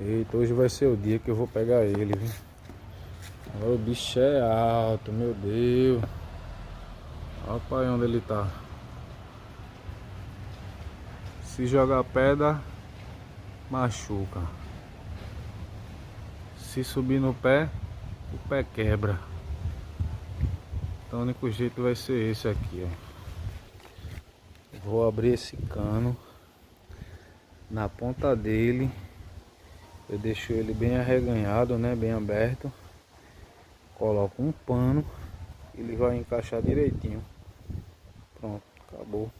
Eita, hoje vai ser o dia que eu vou pegar ele, viu? Agora o bicho é alto, meu Deus. Olha o pai onde ele tá. Se jogar pedra, machuca. Se subir no pé, o pé quebra. Então o único jeito vai ser esse aqui, ó. Vou abrir esse cano. Na ponta dele eu deixo ele bem arreganhado, né? Bem aberto. Coloco um pano. Ele vai encaixar direitinho. Pronto, acabou.